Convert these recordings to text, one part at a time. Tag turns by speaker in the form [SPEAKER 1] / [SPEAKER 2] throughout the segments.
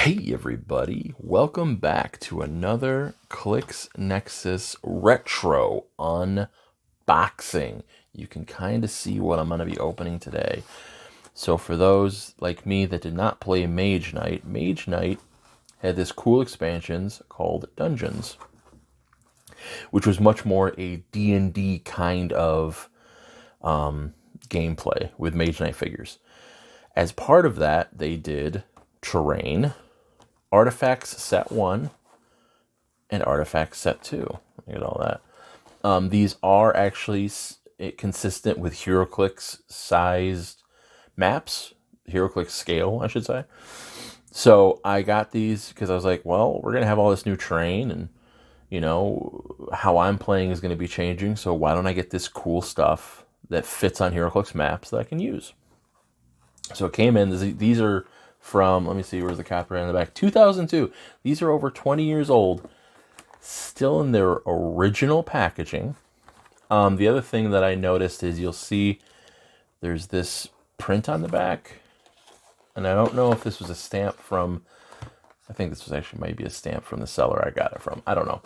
[SPEAKER 1] Hey everybody, welcome back to another ClixNexus retro unboxing. You can kind of see what I'm going to be opening today. So for those like me that did not play Mage Knight had this cool expansions called Dungeons, which was much more a D&D kind of gameplay with Mage Knight figures. As part of that, they did Terrain, Artifacts Set 1, and Artifacts Set 2. Look at all that. These are actually consistent with HeroClix sized maps, HeroClix scale, I should say. So I got these because I was like, well, we're going to have all this new terrain, and, you know, how I'm playing is going to be changing, so why don't I get this cool stuff that fits on HeroClix maps that I can use? So it came in. These are from, let me see, where's the copyright on the back? 2002. These are over 20 years old, still in their original packaging. The other thing that I noticed is you'll see there's this print on the back, and I don't know if this was a stamp from, I think this was actually maybe a stamp from the seller I got it from. I don't know,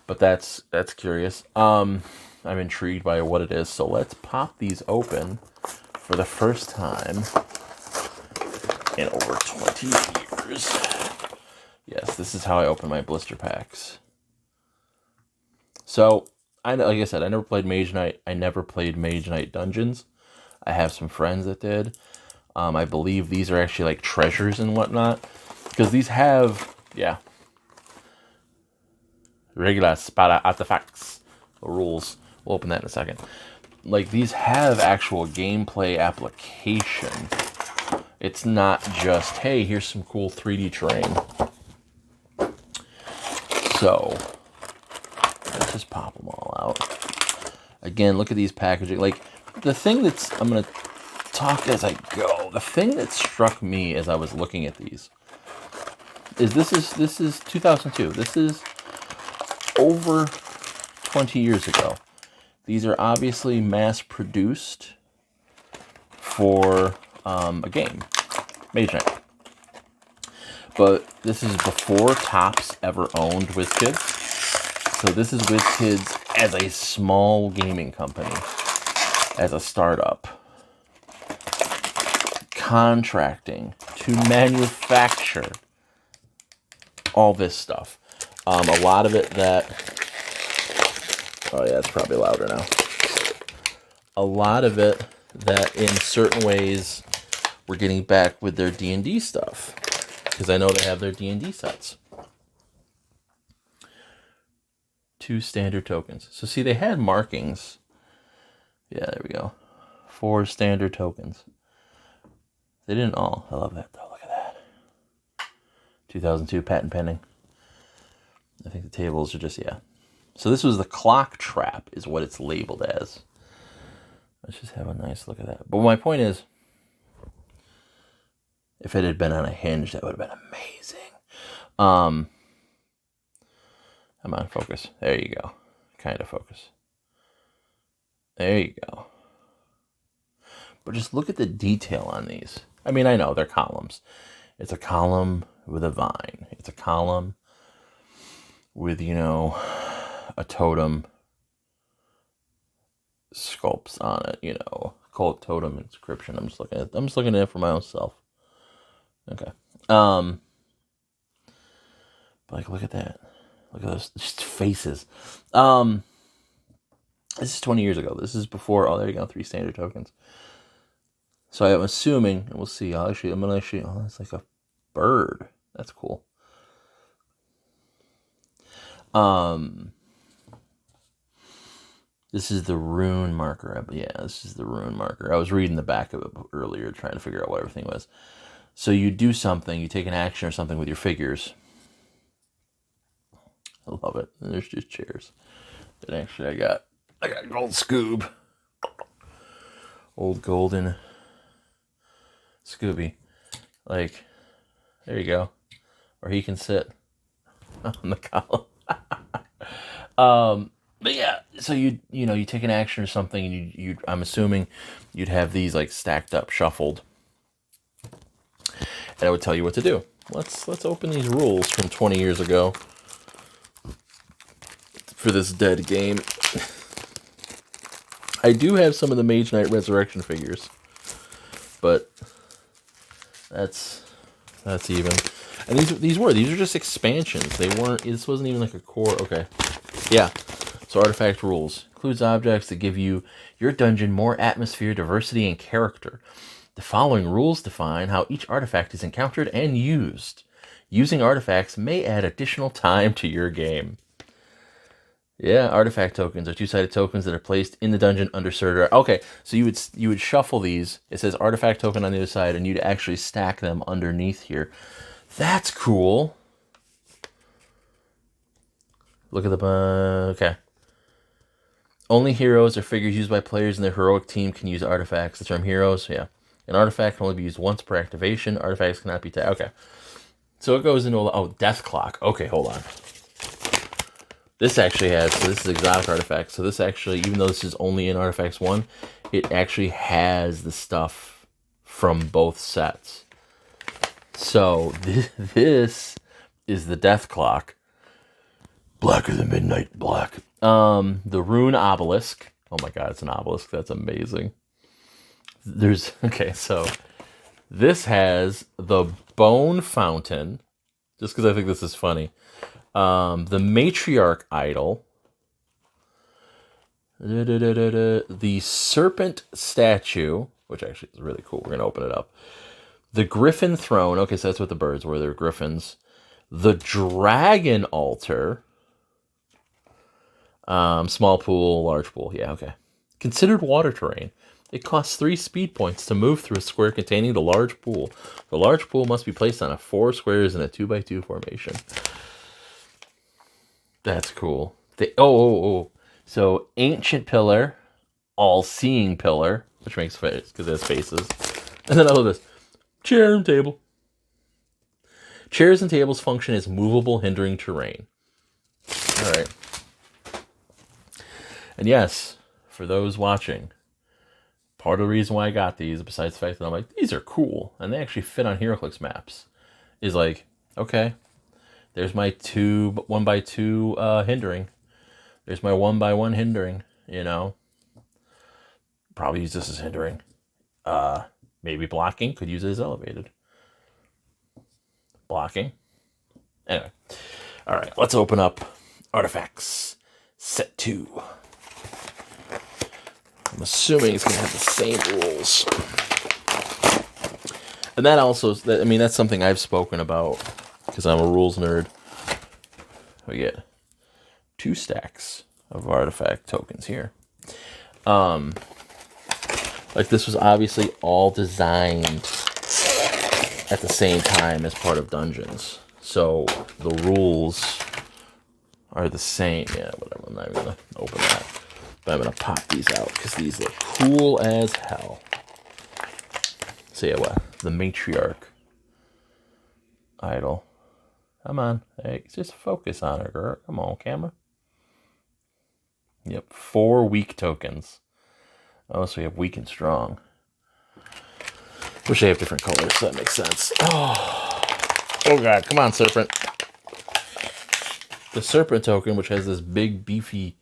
[SPEAKER 1] but that's curious. I'm intrigued by what it is, so let's pop these open for the first time in over 20 years. Yes, this is how I open my blister packs. So, like I said, I never played Mage Knight. I never played Mage Knight Dungeons. I have some friends that did. I believe these are actually like treasures and whatnot. Because these have, yeah, regular spada artifacts. The rules. We'll open that in a second. Like, these have actual gameplay application. It's not just, hey, here's some cool 3D terrain. So, let's just pop them all out. Again, look at these packaging. Like, the thing that's, I'm going to talk as I go. The thing that struck me as I was looking at these is this is 2002. This is over 20 years ago. These are obviously mass-produced for a game, Mage Knight. But this is before Topps ever owned WizKids. So this is WizKids as a small gaming company, as a startup, contracting to manufacture all this stuff. A lot of it that, oh yeah, it's probably louder now. A lot of it that in certain ways we're getting back with their D&D stuff, because I know they have their D&D sets. 2 standard tokens. So see, they had markings. Yeah, there we go. 4 standard tokens. They didn't all. I love that though. Look at that. 2002 patent pending. I think the tables are just, yeah. So this was the clock trap is what it's labeled as. Let's just have a nice look at that. But my point is, if it had been on a hinge, that would have been amazing. Come on, focus. There you go. Kind of focus. There you go. But just look at the detail on these. I mean, I know they're columns. It's a column with a vine. It's a column with, you know, a totem sculpts on it, you know, called totem inscription. I'm just looking at it for my own self. Okay. But like, look at that. Look at those just faces. This is 20 years ago. This is before, oh, there you go, 3 standard tokens. So I'm assuming, and we'll see, I'm gonna actually, oh, that's like a bird. That's cool. This is the rune marker. Yeah, this is the rune marker. I was reading the back of it earlier, trying to figure out what everything was. So you do something, you take an action or something with your figures. I love it. And there's just chairs. And actually, I got gold Scoob. Old golden Scooby. Like, there you go. Or he can sit on the column. But yeah, so you take an action or something, and you I'm assuming you'd have these like stacked up, shuffled, and I would tell you what to do. let's open these rules from 20 years ago for this dead game. I do have some of the Mage Knight Resurrection figures, but that's even. And these are just expansions. They weren't. This wasn't even like a core. Okay, yeah. So artifact rules includes objects that give you your dungeon more atmosphere, diversity, and character. The following rules define how each artifact is encountered and used. Using artifacts may add additional time to your game. Yeah, artifact tokens are two-sided tokens that are placed in the dungeon under certain. Okay, so you would shuffle these. It says artifact token on the other side, and you'd actually stack them underneath here. That's cool. Look at the okay. Only heroes or figures used by players in their heroic team can use artifacts. The term heroes, yeah. An artifact can only be used once per activation. Artifacts cannot be tagged. Okay. So it goes into, death clock. Okay, hold on. This actually has, so this is exotic artifacts. So this actually, even though this is only in Artifacts 1, it actually has the stuff from both sets. So this is the death clock. Blacker than midnight black. The rune obelisk. Oh my god, it's an obelisk. That's amazing. So this has the bone fountain, just because I think this is funny. The matriarch idol. The serpent statue, which actually is really cool. We're going to open it up. The griffin throne. Okay, so that's what the birds were. They're griffins. The dragon altar. Small pool, large pool. Yeah, okay. Considered water terrain. It costs 3 speed points to move through a square containing the large pool. The large pool must be placed on 4 squares in a 2x2 formation. That's cool. So ancient pillar, all-seeing pillar, which makes sense because it has faces. And then I love this. Chair and table. Chairs and tables function as movable, hindering terrain. All right. And yes, for those watching, part of the reason why I got these, besides the fact that I'm like, these are cool, and they actually fit on HeroClix maps, is like, okay, there's my 1x2 hindering. There's my 1x1 hindering, Probably use this as hindering. Maybe blocking, could use it as elevated. Blocking. Anyway. All right, let's open up Artifacts Set 2. I'm assuming it's going to have the same rules. And that also, that's something I've spoken about because I'm a rules nerd. We get 2 stacks of artifact tokens here. This was obviously all designed at the same time as part of Dungeons. So the rules are the same. Yeah, whatever. I'm not even going to open that. But I'm going to pop these out because these look cool as hell. So yeah, the matriarch idol. Come on. Hey, just focus on her, girl. Come on, camera. Yep, 4 weak tokens. Oh, so we have weak and strong. Wish they have different colors, so that makes sense. Oh god, come on, serpent. The serpent token, which has this big, beefy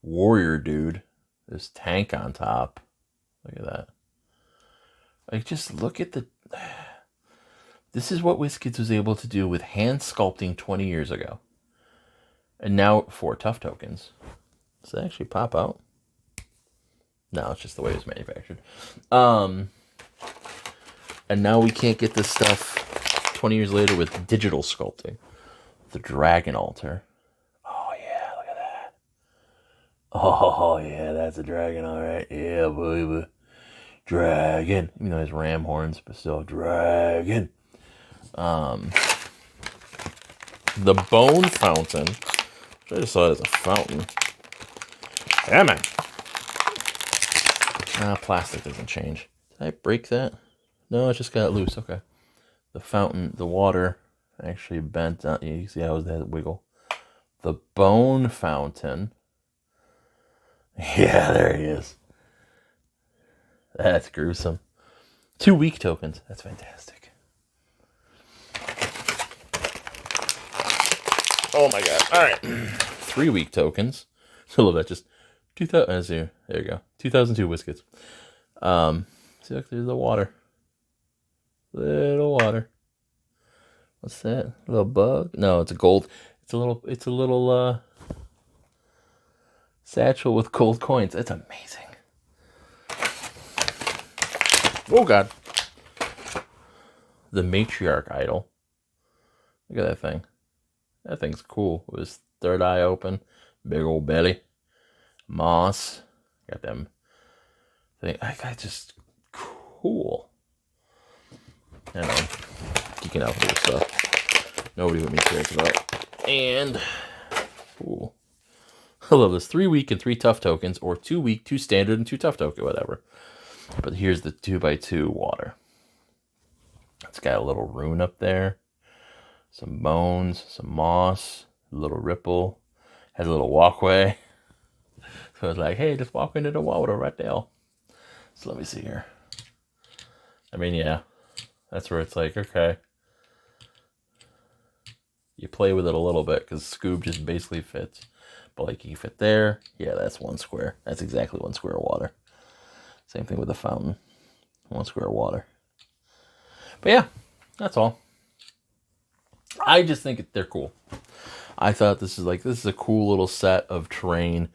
[SPEAKER 1] warrior dude. This tank on top. Look at that. Just look at the... This is what WizKids was able to do with hand sculpting 20 years ago. And now 4 tough tokens. Does that actually pop out? No, it's just the way it was manufactured. And now we can't get this stuff 20 years later with digital sculpting. The dragon altar. Oh yeah, look at that. Oh yeah, that's a dragon, alright. Yeah, baby. Dragon. Even though it has ram horns, but still dragon. The bone fountain. Which I just saw it as a fountain. Damn it. Plastic doesn't change. Did I break that? No, it just got loose. Okay. The fountain, the water actually bent out. You can see how that wiggle. The bone fountain. Yeah, there he is. That's gruesome. 2 weak tokens. That's fantastic. Oh my god. All right. 3-week tokens. I love that. Just 2000. There you go. 2002 Whiskets. See, look, there's the water. Little water. What's that? A little bug? No, it's a gold. It's a little satchel with gold coins. It's amazing. Oh god. The matriarch idol. Look at that thing. That thing's cool. With his third eye open. Big old belly. Moss. Got them. That guy just cool. I know. Geeking out for this stuff. Nobody but me cares about. And ooh. I love this. 3-week and 3 tough tokens, or 2-week, 2 standard, and 2 tough token, whatever. But here's the 2x2 water. It's got a little rune up there. Some bones, some moss, a little ripple. Has a little walkway. So it's like, hey, just walk into the water right there. So let me see here. I mean, yeah. That's where it's like, okay. You play with it a little bit because Scoob just basically fits. But like you fit there. Yeah, that's 1 square. That's exactly 1 square of water. Same thing with the fountain. 1 square of water. But yeah, that's all. I just think they're cool. I thought this is a cool little set of terrain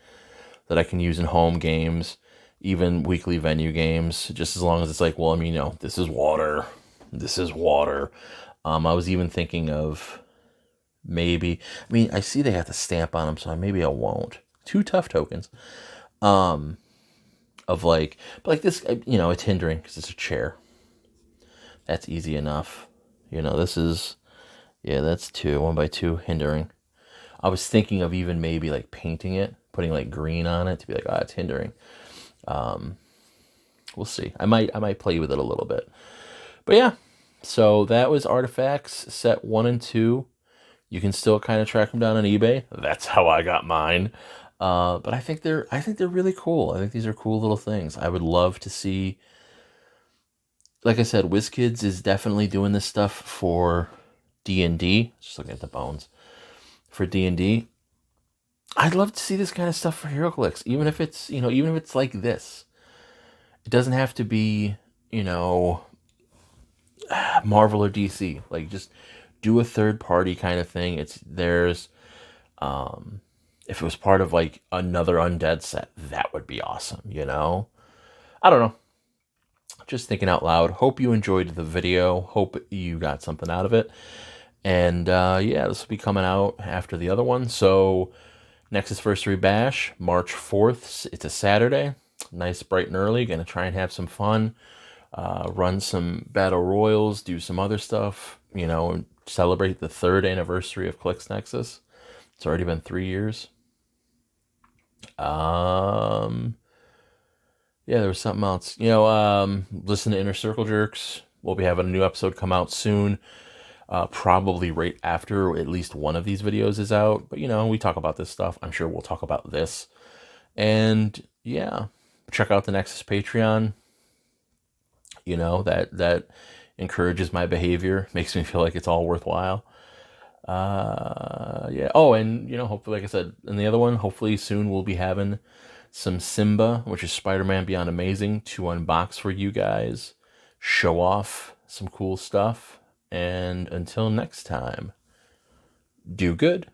[SPEAKER 1] that I can use in home games, even weekly venue games, just as long as it's like, well, I mean, this is water. This is water. I was even thinking of maybe, I mean, I see they have the stamp on them, so maybe I won't. 2 tough tokens. Of like, but like this, it's hindering because it's a chair. That's easy enough. This is, yeah, that's 2, 1x2 hindering. I was thinking of even maybe like painting it, putting like green on it to be like, it's hindering. We'll see. I might play with it a little bit. But yeah, so that was Artifacts set 1 and 2. You can still kind of track them down on eBay. That's how I got mine. But I think they're really cool. I think these are cool little things. I would love to see. Like I said, WizKids is definitely doing this stuff for D&D. Just looking at the bones for D&D. I'd love to see this kind of stuff for HeroClix, even if it's like this. It doesn't have to be Marvel or DC. Like, just do a third party kind of thing. It's theirs. If it was part of like another Undead set, that would be awesome. I don't know. Just thinking out loud. Hope you enjoyed the video. Hope you got something out of it. And yeah, this will be coming out after the other one. So Nexus First 3 Bash, March 4th. It's a Saturday. Nice, bright and early. Gonna try and have some fun. Run some battle royals. Do some other stuff. And celebrate the 3rd anniversary of ClixNexus. It's already been 3 years. Yeah, there was something else. Listen to Inner Circle Jerks. We'll be having a new episode come out soon. Probably right after at least one of these videos is out. But, we talk about this stuff. I'm sure we'll talk about this. And, yeah, check out the Nexus Patreon. That encourages my behavior. Makes me feel like it's all worthwhile. Yeah. Oh, and, hopefully, like I said, in the other one, hopefully soon we'll be having some Simba, which is Spider-Man Beyond Amazing, to unbox for you guys. Show off some cool stuff. And until next time, do good.